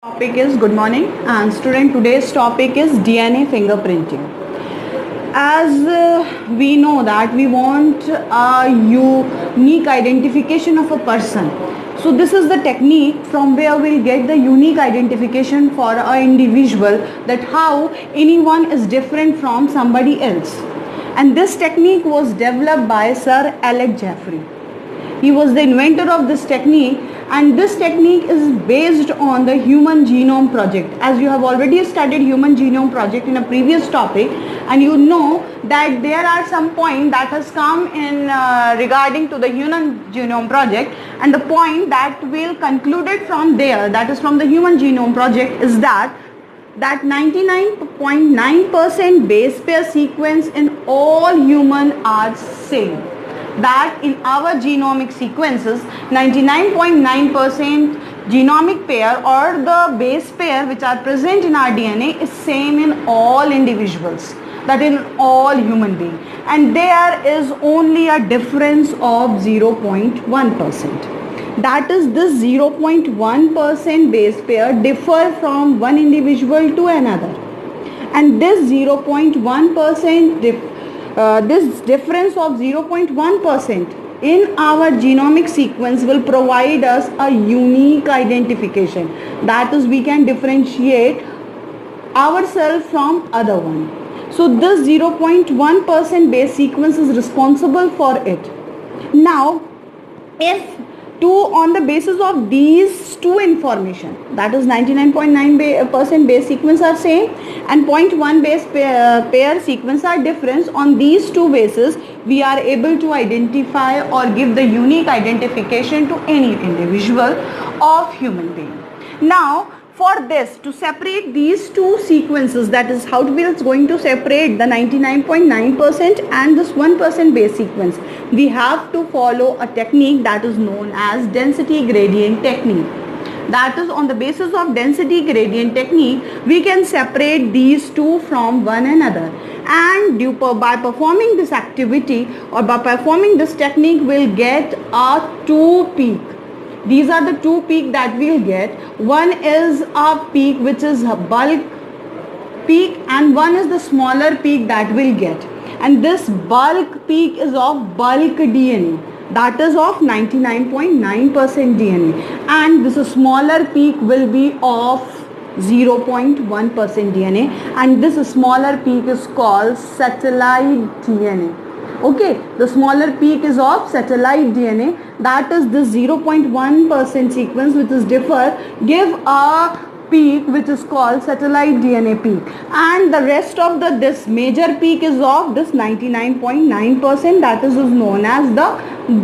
Topic is good morning, and student, today's topic is DNA fingerprinting. As we know that we want a unique identification of a person, so this is the technique from where we'll get the unique identification for an individual, that how anyone is different from somebody else. And this technique was developed by Sir Alex Jeffrey. He was the inventor of this technique, and this technique is based on the Human Genome Project. As you have already studied Human Genome Project in a previous topic, and you know that there are some point that has come in regarding to the Human Genome Project, and the point that will conclude it from there, that is from the Human Genome Project, is that 99.9% base pair sequence in all human are same. That in our genomic sequences, 99.9% genomic pair or the base pair which are present in our DNA is same in all individuals, that in all human beings, and there is only a difference of 0.1%. That is, this 0.1% base pair differ from one individual to another, and this 0.1% this difference of 0.1% in our genomic sequence will provide us a unique identification. That is, we can differentiate ourselves from other one. So this 0.1% base sequence is responsible for it. Now, if on the basis of these two information, that is 99.9% base sequence are same and 0.1 base pair sequence are different, on these two bases we are able to identify or give the unique identification to any individual of human being. Now, for this, to separate these two sequences, that is how we are going to separate the 99.9% and this 1% base sequence, we have to follow a technique that is known as density gradient technique. That is, on the basis of density gradient technique, we can separate these two from one another, and by performing this activity or by performing this technique, we'll get a two peak. These are the two peak that we'll get. One is a peak which is a bulk peak, and one is the smaller peak that we'll get. And this bulk peak is of bulk DNA, that is of 99.9% DNA, and this smaller peak will be of 0.1% DNA, and this smaller peak is called satellite DNA. Okay, the smaller peak is of satellite DNA, that is this 0.1% sequence which is give a peak which is called satellite DNA peak, and the rest of this major peak is of this 99.9%, that is known as the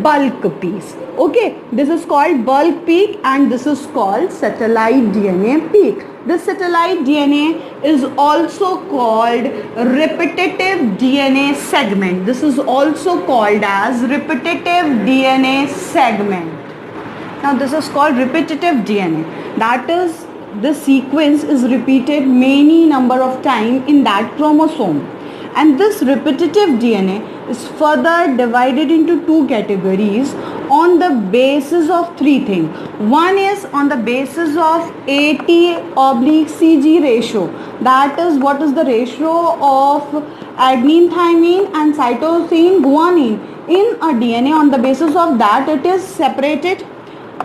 bulk piece. Okay, this is called bulk peak and this is called satellite DNA peak. This satellite DNA is also called repetitive DNA segment. This is also called as repetitive DNA segment. Now this is called repetitive DNA. That is, the sequence is repeated many number of times in that chromosome. And this repetitive DNA is further divided into two categories on the basis of three things. One is on the basis of AT/CG ratio. That is, what is the ratio of adenine, thymine and cytosine, guanine in a DNA. On the basis of that, it is separated.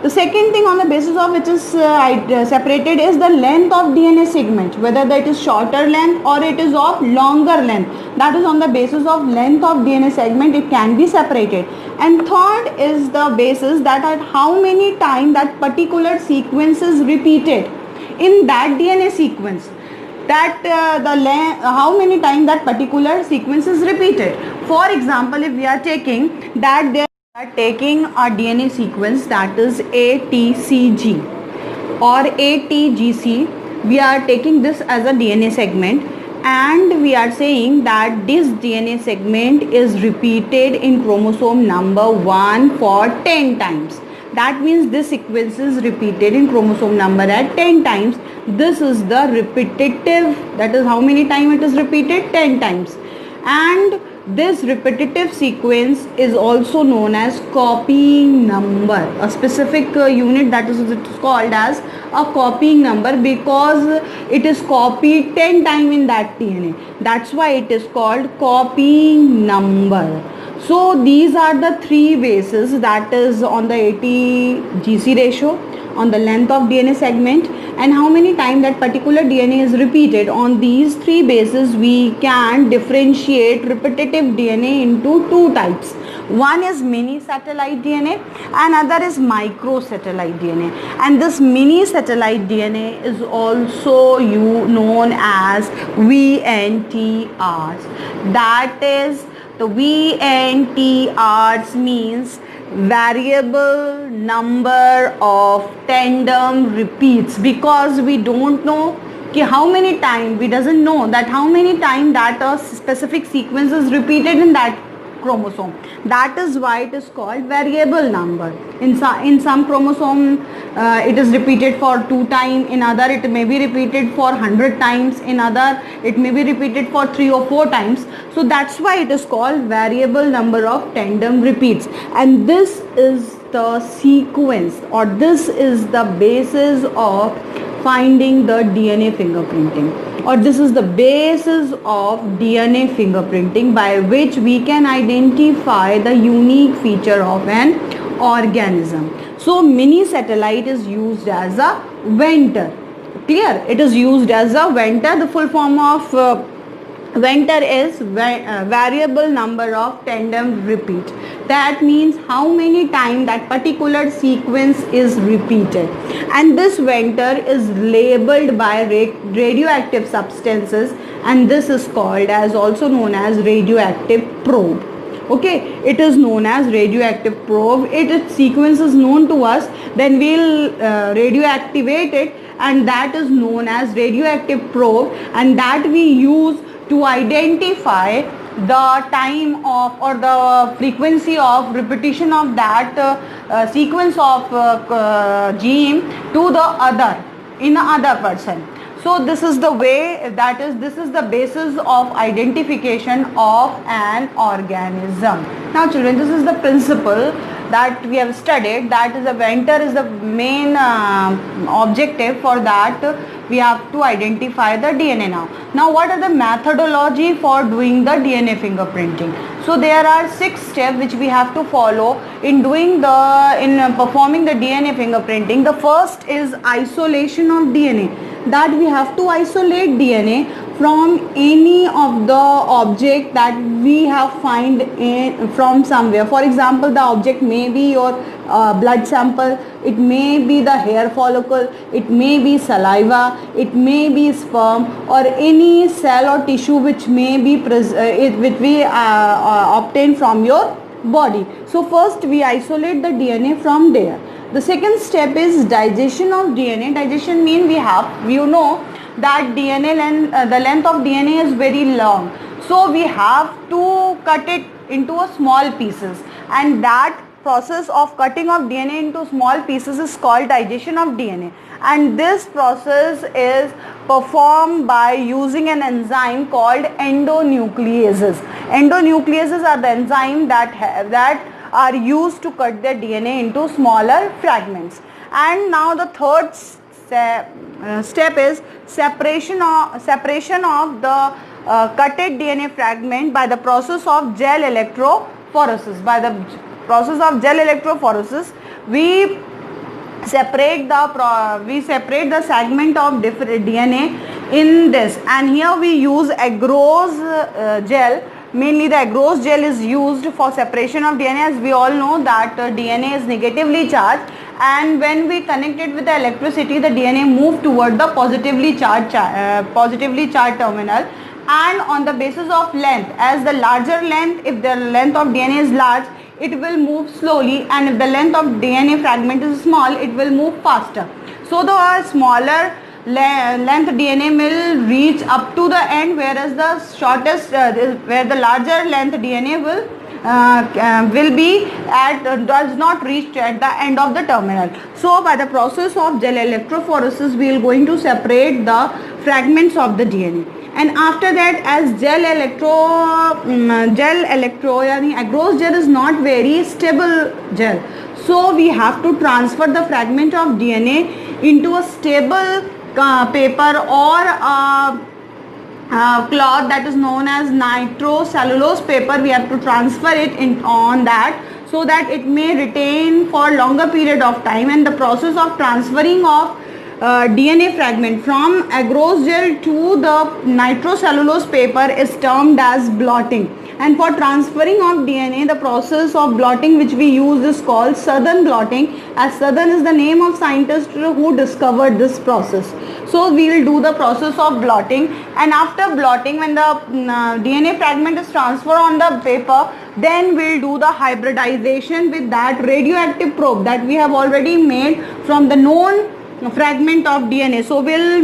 The second thing on the basis of which is separated is the length of DNA segment, whether that is shorter length or it is of longer length. That is, on the basis of length of DNA segment, it can be separated. And third is the basis that at how many times that particular sequence is repeated in that DNA sequence. That how many times that particular sequence is repeated. For example, if we are taking that there taking a DNA sequence that is ATCG or ATGC, we are taking this as a DNA segment, and we are saying that this DNA segment is repeated in chromosome number 1 for 10 times. That means this sequence is repeated in chromosome number at 10 times. This is the repetitive, that is how many times it is repeated, 10 times. And This repetitive sequence is also known as copying number, a specific unit that is called as a copying number because it is copied 10 times in that DNA. That's why it is called copying number. So these are the three bases, that is on the AT-GC ratio, on the length of DNA segment, and how many times that particular DNA is repeated. On these three bases we can differentiate repetitive DNA into two types. One is mini satellite DNA and other is microsatellite DNA, and this mini satellite DNA is also known as VNTRs. That is, the VNTRs means variable number of tandem repeats, because we don't know how many times, we doesn't know that how many times that a specific sequence is repeated in that chromosome. That is why it is called variable number. In some chromosome it is repeated for 2 times, in other it may be repeated for 100 times, in other it may be repeated for 3 or 4 times. So that's why it is called variable number of tandem repeats, and this is the sequence, or this is the basis of finding the DNA fingerprinting, or this is the basis of DNA fingerprinting, by which we can identify the unique feature of an organism. So mini satellite is used as a vector. Clear? It is used as a vector. The full form of vector is variable number of tandem repeat. That means how many times that particular sequence is repeated, and this vector is labeled by radioactive substances, and this is called as, also known as, radioactive probe. Okay, it is known as radioactive probe. Its sequence is known to us, then we'll radioactivate it, and that is known as radioactive probe, and that we use to identify the time of, or the frequency of repetition of that sequence of gene to the other, in another person. So this is the way, that is, this is the basis of identification of an organism. Now children, this is the principle that we have studied, that is, the vector is the main objective. For that we have to identify the DNA. Now what are the methodology for doing the DNA fingerprinting? So there are 6 steps which we have to follow in performing the DNA fingerprinting. The first is isolation of DNA, that we have to isolate DNA from any of the object that we have find from somewhere. For example, the object may be your blood sample, it may be the hair follicle, it may be saliva, it may be sperm, or any cell or tissue which may be obtained from your body. So first we isolate the DNA from there. The second step is digestion of DNA. Digestion means you know that the length of DNA is very long, so we have to cut it into a small pieces, and that process of cutting of DNA into small pieces is called digestion of DNA, and this process is performed by using an enzyme called endonucleases. Endonucleases are the enzyme that are used to cut the DNA into smaller fragments. And now the third step is separation of the cutted DNA fragment by the process of gel electrophoresis. By the process of gel electrophoresis, we separate the segment of different DNA in this, and here we use agarose gel. Mainly the agarose gel is used for separation of DNA, as we all know that DNA is negatively charged, and when we connect it with the electricity, the DNA move toward the positively charged terminal. And on the basis of length, as the larger length, if the length of DNA is large, it will move slowly, and if the length of DNA fragment is small, it will move faster. So the smaller length DNA will reach up to the end, whereas the shortest where the larger length DNA does not reach at the end of the terminal. So by the process of gel electrophoresis, we are going to separate the fragments of the DNA, and after that, as gel electro yani agarose gel is not very stable gel, so we have to transfer the fragment of DNA into a stable paper or cloth that is known as nitrocellulose paper. We have to transfer it on that, so that it may retain for longer period of time, and the process of transferring of DNA fragment from agarose gel to the nitrocellulose paper is termed as blotting. And for transferring of DNA, the process of blotting which we use is called southern blotting, as southern is the name of scientist who discovered this process. So we will do the process of blotting, and after blotting, when the DNA fragment is transferred on the paper, then we'll do the hybridization with that radioactive probe that we have already made from the known fragment of DNA. So we'll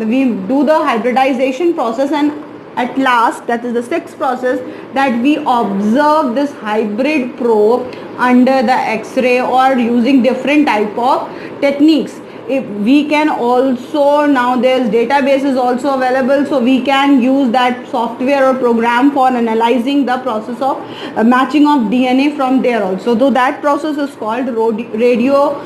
we do the hybridization process, and at last, that is the sixth process, that we observe this hybrid probe under the X-ray or using different type of techniques. If we can also, now there's databases also available, so we can use that software or program for analyzing the process of matching of DNA from there also. So that process is called autoradio.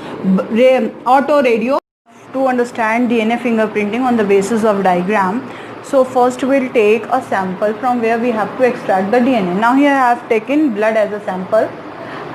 To understand DNA fingerprinting on the basis of diagram, so first we'll take a sample from where we have to extract the DNA. Now here I have taken blood as a sample,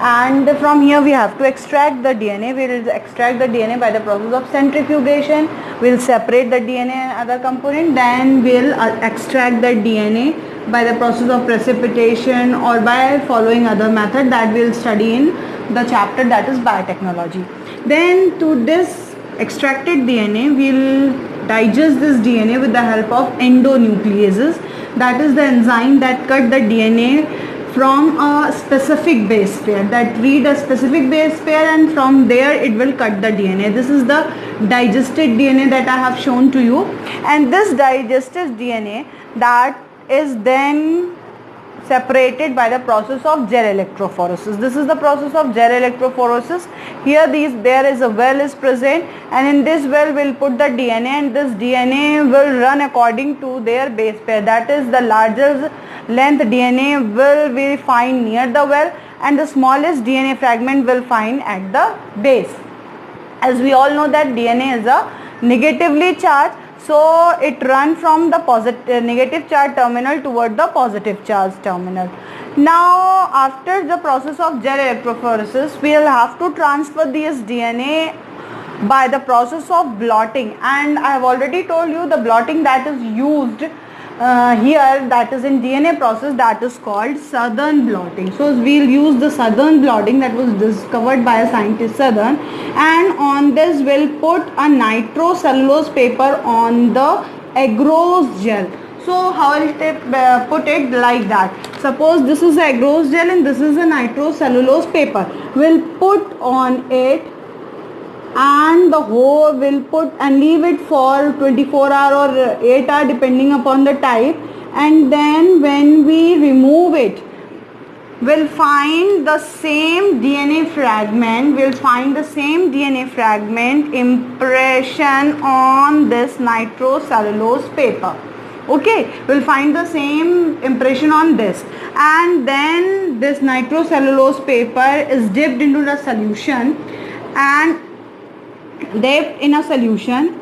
and from here we have to extract the DNA. We will extract the DNA by the process of centrifugation. We'll separate the DNA and other component, then we'll extract the DNA by the process of precipitation or by following other method that we'll study in the chapter, that is biotechnology. Then to this extracted DNA, we'll digest this DNA with the help of endonucleases, that is the enzyme that cut the DNA from a specific base pair, that read a specific base pair, and from there it will cut the DNA. This is the digested DNA that I have shown to you, and this digested DNA that is then separated by the process of gel electrophoresis. This is the process of gel electrophoresis. Here there is a well is present, and in this well we'll put the DNA, and this DNA will run according to their base pair. That is, the largest length DNA will be find near the well, and the smallest DNA fragment will find at the base. As we all know that DNA is a negatively charged, so it runs from the negative charge terminal toward the positive charge terminal. Now after the process of gel electrophoresis, we will have to transfer this DNA by the process of blotting, and I have already told you the blotting that is used here, that is in DNA process, that is called southern blotting. So we'll use the southern blotting that was discovered by a scientist southern, and on this we'll put a nitrocellulose paper on the agarose gel. So how will it put it like that? Suppose this is a agarose gel and this is a nitrocellulose paper. We'll put on it, and the whole will put and leave it for 24 hour or 8 hour depending upon the type, and then when we remove it, we'll find the same DNA fragment, impression on this nitrocellulose paper. Okay, we'll find the same impression on this, and then this nitrocellulose paper is dipped into the solution,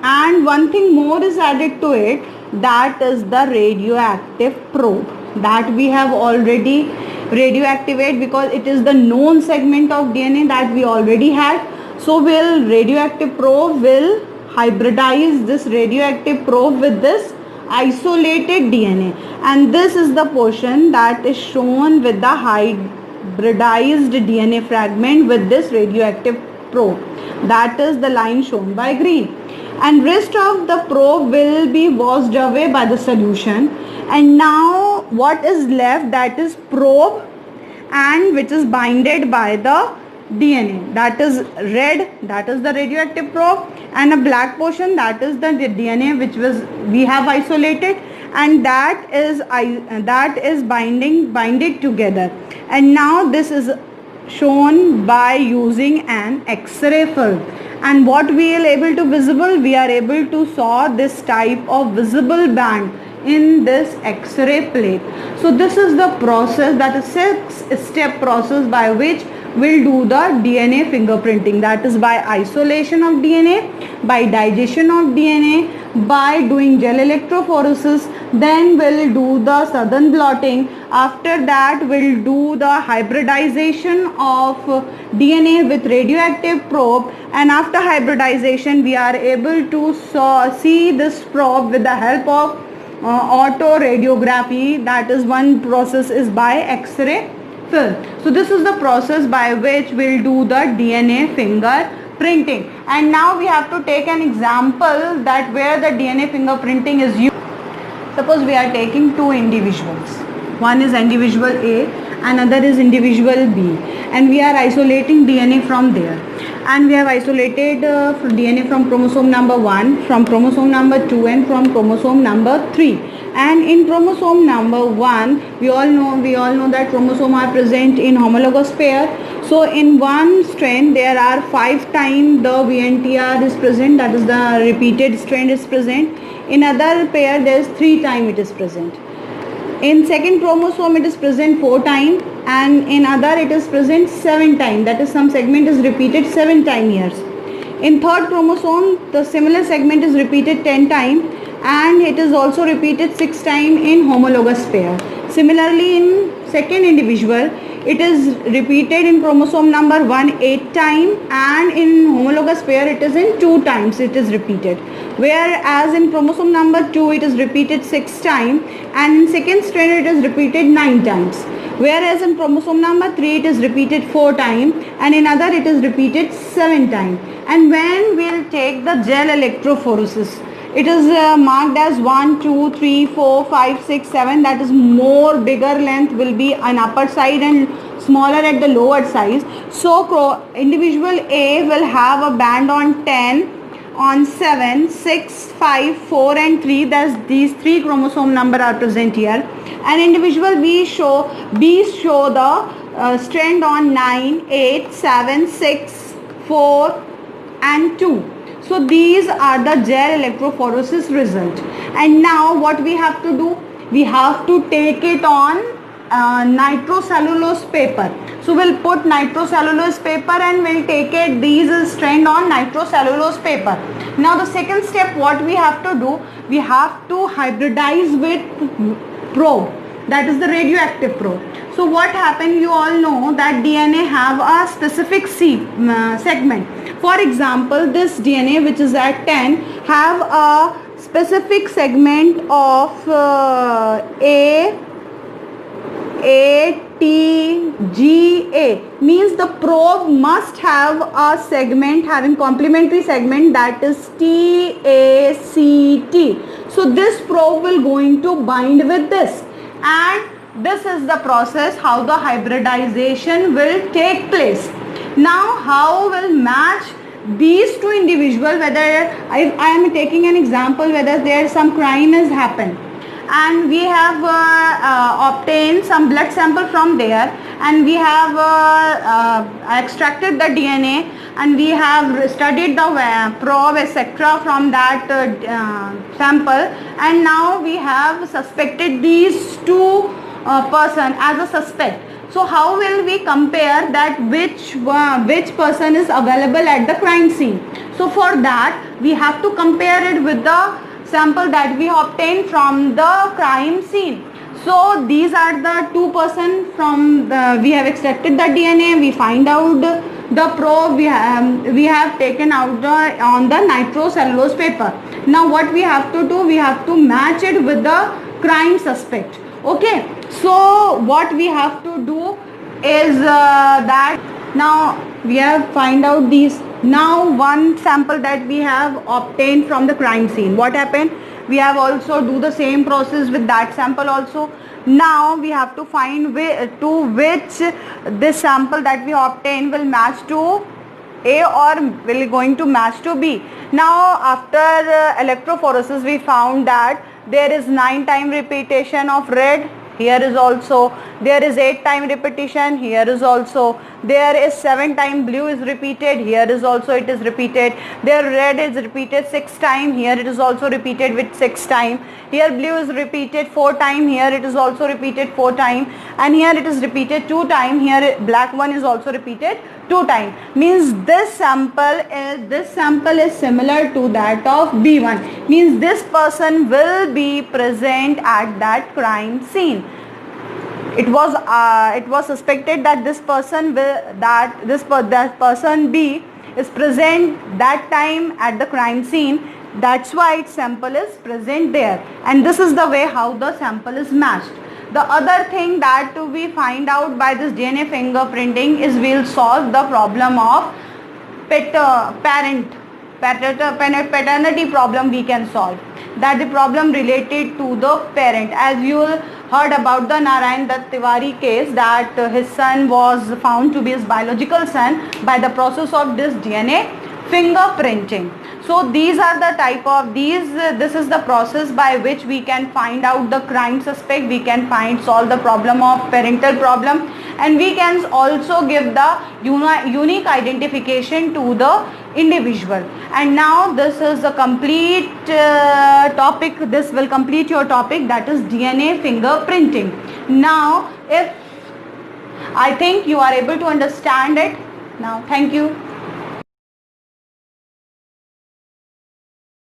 and one thing more is added to it, that is the radioactive probe that we have already radioactivated, because it is the known segment of DNA that we already had. So radioactive probe will hybridize this radioactive probe with this isolated DNA, and this is the portion that is shown with the hybridized DNA fragment with this radioactive probe. That is the line shown by green, and rest of the probe will be washed away by the solution, and now what is left, that is probe, and which is binded by the DNA, that is red, that is the radioactive probe, and a black portion, that is the DNA which we have isolated, and that is binded together. And now this is shown by using an X-ray film, And what we are able to visible, we are able to saw this type of visible band in this X-ray plate. So this is the process, that is 6-step process by which we'll do the DNA fingerprinting. That is by isolation of DNA, by digestion of DNA, by doing gel electrophoresis, then we'll do the southern blotting. After that we'll do the hybridization of DNA with radioactive probe, and after hybridization we are able to see this probe with the help of autoradiography. That is one process is by X-ray film. So this is the process by which we'll do the DNA fingerprinting. And now we have to take an example that where the DNA fingerprinting is used. Suppose we are taking two individuals. One is individual A, another is individual B, and we are isolating DNA from there. And we have isolated DNA from chromosome number 1, from chromosome number 2, and from chromosome number 3. And in chromosome number 1, we all know that chromosomes are present in homologous pair. So in one strand there are 5 times the VNTR is present, that is the repeated strand is present. In other pair there is 3 times it is present. In second chromosome it is present 4 times, and in other it is present 7 times, that is some segment is repeated 7 times here. In third chromosome the similar segment is repeated 10 times, and it is also repeated 6 times in homologous pair. Similarly in second individual it is repeated in chromosome number 1 8 times, and in homologous pair it is in 2 times it is repeated. Whereas in chromosome number 2 it is repeated 6 times, and in second strand it is repeated 9 times. Whereas in chromosome number 3 it is repeated 4 times, and in other it is repeated 7 times. And when we will take the gel electrophoresis, it is marked as 1, 2, 3, 4, 5, 6, 7, that is more bigger length will be on upper side and smaller at the lower side. So individual A will have a band on 10, on 7, 6, 5, 4 and 3, thus these 3 chromosome number are present here. And individual B show the strand on 9, 8, 7, 6, 4 and 2. So these are the gel electrophoresis result. And now what we have to do? We have to take it on nitrocellulose paper. So we'll put nitrocellulose paper and we'll take it these strand on nitrocellulose paper. Now the second step what we have to do? We have to hybridize with probe, that is the radioactive probe. So what happened, you all know that DNA have a specific segment. For example, this DNA which is at 10 have a specific segment of ATGA, means the probe must have a segment having complementary segment, that is TACT. So this probe will going to bind with this, and this is the process how the hybridization will take place. Now how will match these two individuals, whether I am taking an example whether there is some crime has happened, and we have obtained some blood sample from there, and we have extracted the DNA, and we have studied the probe etc. from that sample, and now we have suspected these two person as a suspect. So how will we compare that which person is available at the crime scene? So for that we have to compare it with the sample that we obtained from the crime scene. So these are the two person from we have extracted the DNA, we find out the probe, we have taken out on the nitrocellulose paper. Now what we have to do, we have to match it with the crime suspect. Okay, so what we have to do is that now we have find out these. Now one sample that we have obtained from the crime scene, what happened, we have also do the same process with that sample also. Now we have to find to which this sample that we obtained will match to A or will going to match to B. Now after electrophoresis we found that there is 9 time repetition of red, here is also there is 8 time repetition, here is also there is 7 times blue is repeated, here is also it is repeated. There red is repeated 6 times, here it is also repeated with 6 times. Here blue is repeated 4 times, here it is also repeated 4 times, and here it is repeated 2 times. Here black one is also repeated 2 times. Means this sample is similar to that of B1. Means this person will be present at that crime scene. It was suspected that this person that person B is present that time at the crime scene. That's why its sample is present there, and this is the way how the sample is matched. The other thing that we find out by this DNA fingerprinting is we'll solve the problem of paternity problem we can solve. That the problem related to the parent. As you heard about the Narayan Dutt Tiwari case, that his son was found to be his biological son by the process of this DNA fingerprinting. So these are the type of this is the process by which we can find out the crime suspect, we can solve the problem of parental problem, and we can also give the unique identification to the individual. And now this is the complete topic. This will complete your topic, that is DNA fingerprinting. Now if I think you are able to understand it now. Thank you.